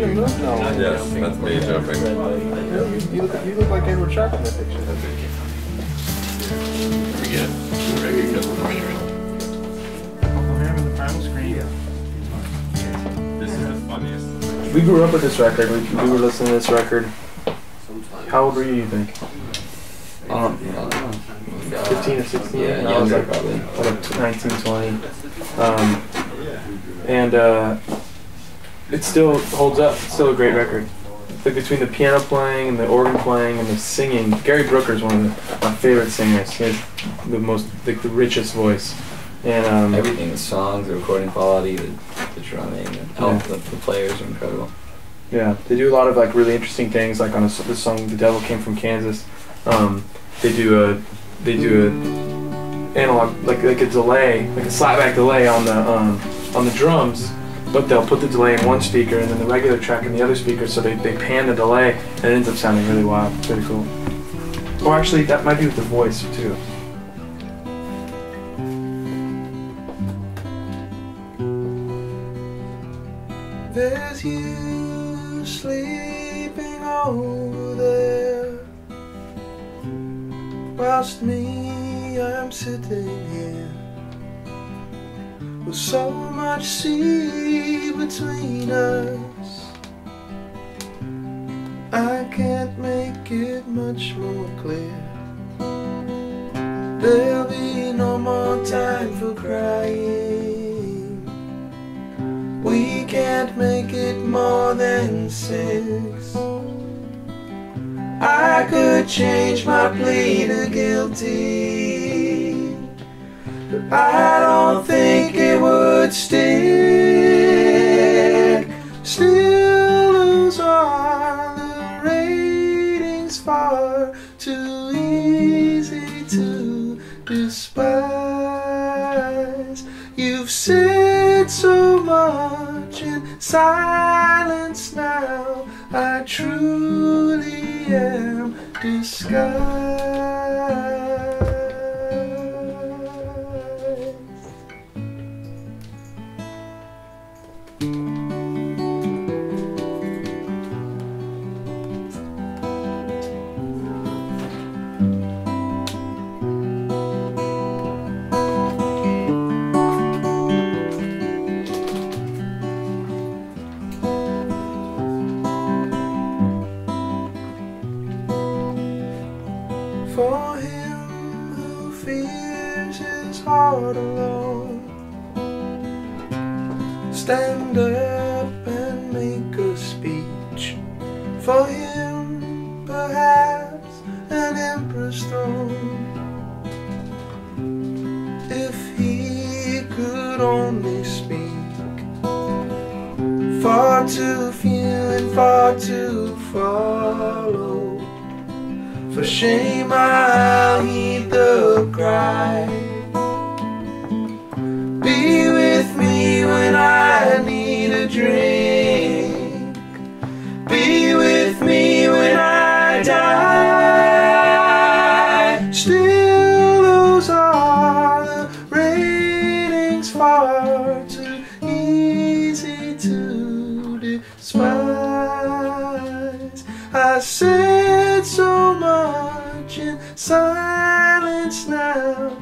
jumping? No. Yes, that's me jumping. You look like Edward Sharp in that picture. We get reggae cousin here. This is the funniest. We grew up with this record. We were listening to this record. How old were you think? 15 or 16? Yeah, I was younger like, probably. Like 19, 20. And it still holds up. It's still a great record. Like between the piano playing and the organ playing and the singing, Gary Brooker's one of my favorite singers. He has the richest voice. And everything, the songs, the recording quality, the drumming, the players are incredible. Yeah, they do a lot of like really interesting things. Like on the song "The Devil Came from Kansas," they do a analog like a delay, like a slapback delay on the drums. But they'll put the delay in one speaker and then the regular track in the other speaker, so they pan the delay and it ends up sounding really wild. Pretty cool. Or actually, that might be with the voice too. There's you sleeping over there, whilst me, I'm sitting here. With so much sea between us, I can't make it much more clear. There'll be no more time for crying. We can't make it more than 6. I could change my plea to guilty, but I don't think it would stick. Still, those are the ratings far too easy to despise. You've said so much in silence now, I truly am disguised. For him who fears his heart alone, stand up and make a speech. For him, perhaps, an emperor's throne. If he could only speak, far too few and far to follow. For shame I'll heed the cry. Be with me when I need a drink. Be with me when I die. Still, those are the ratings far too easy to despise. I said so much in silence now,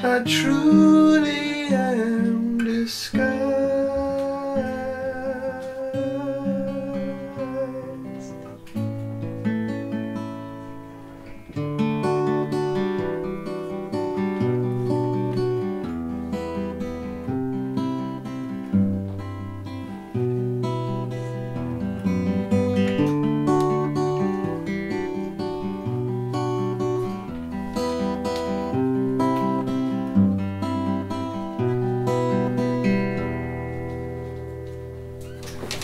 I truly am disguised.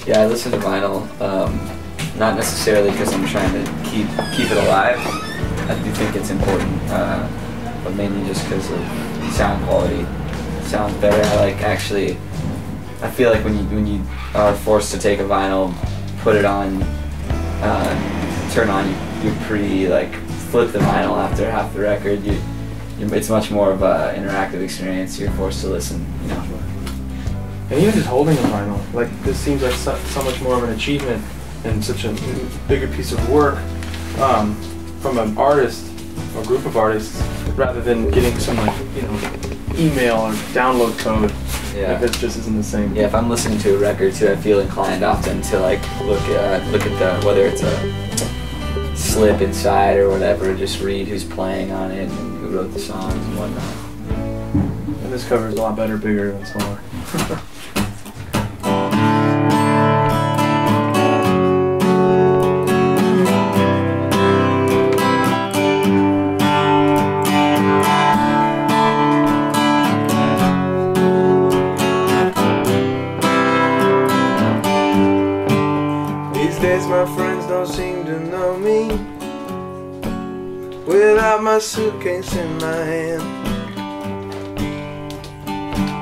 Yeah, I listen to vinyl, not necessarily because I'm trying to keep it alive. I do think it's important, but mainly just because of sound quality. It sounds better. I feel like when you are forced to take a vinyl, put it on, turn on, you flip the vinyl after half the record. It's much more of an interactive experience. You're forced to listen, you know. And even just holding a vinyl, like this seems like so much more of an achievement and such a bigger piece of work from an artist or group of artists rather than getting some like, you know, email or download code. Yeah. If it just isn't the same. Yeah, if I'm listening to a record too, I feel inclined often to like look at the, whether it's a slip inside or whatever, just read who's playing on it and who wrote the songs and whatnot. And this cover is a lot better, bigger than smaller. My friends don't seem to know me without my suitcase in my hand.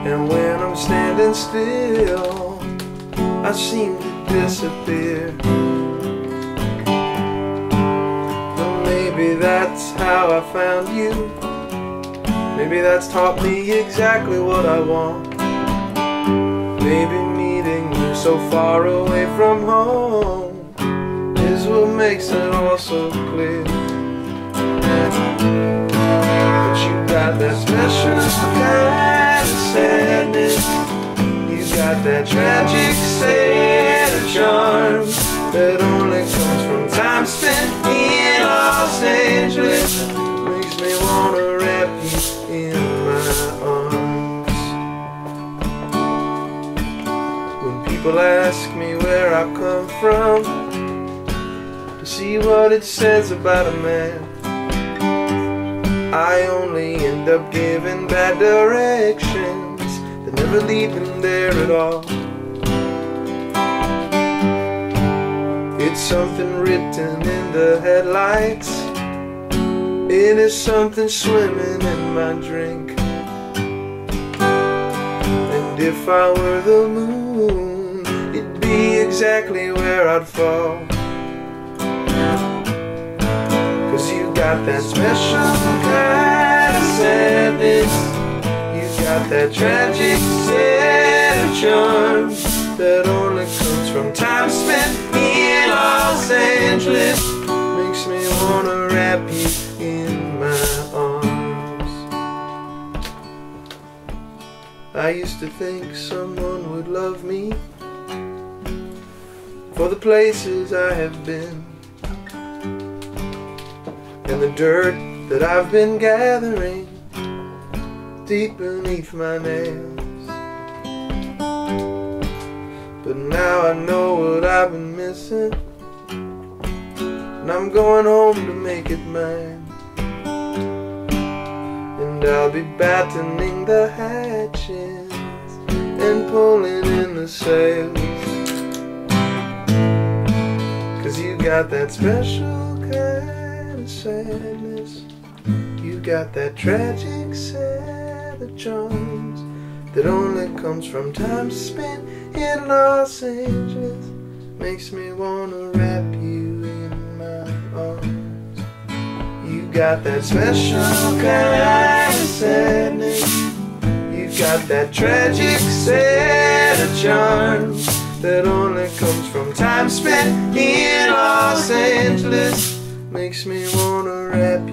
And when I'm standing still, I seem to disappear. But maybe that's how I found you. Maybe that's taught me exactly what I want. Maybe meeting you so far away from home is what makes it all so clear. But you got that special kind of sadness. You got that tragic set of charms that only comes from time spent in Los Angeles. Makes me wanna wrap you in my arms. When people ask me where I come from, see what it says about a man, I only end up giving bad directions that never lead them there at all. It's something written in the headlights. It is something swimming in my drink. And if I were the moon, it'd be exactly where I'd fall. Cause you got that special kind of sadness. You got that tragic set of charms that only comes from time spent in Los Angeles. Makes me wanna wrap you in my arms. I used to think someone would love me for the places I have been and the dirt that I've been gathering deep beneath my nails. But now I know what I've been missing, and I'm going home to make it mine. And I'll be battening the hatches and pulling in the sails. Cause you got that special kind of sadness. You got that tragic set of charms that only comes from time spent in Los Angeles. Makes me wanna wrap you in my arms. You got that special kind of sadness. You got that tragic set of charms that only comes from time spent in Los Angeles. Makes me wanna wrap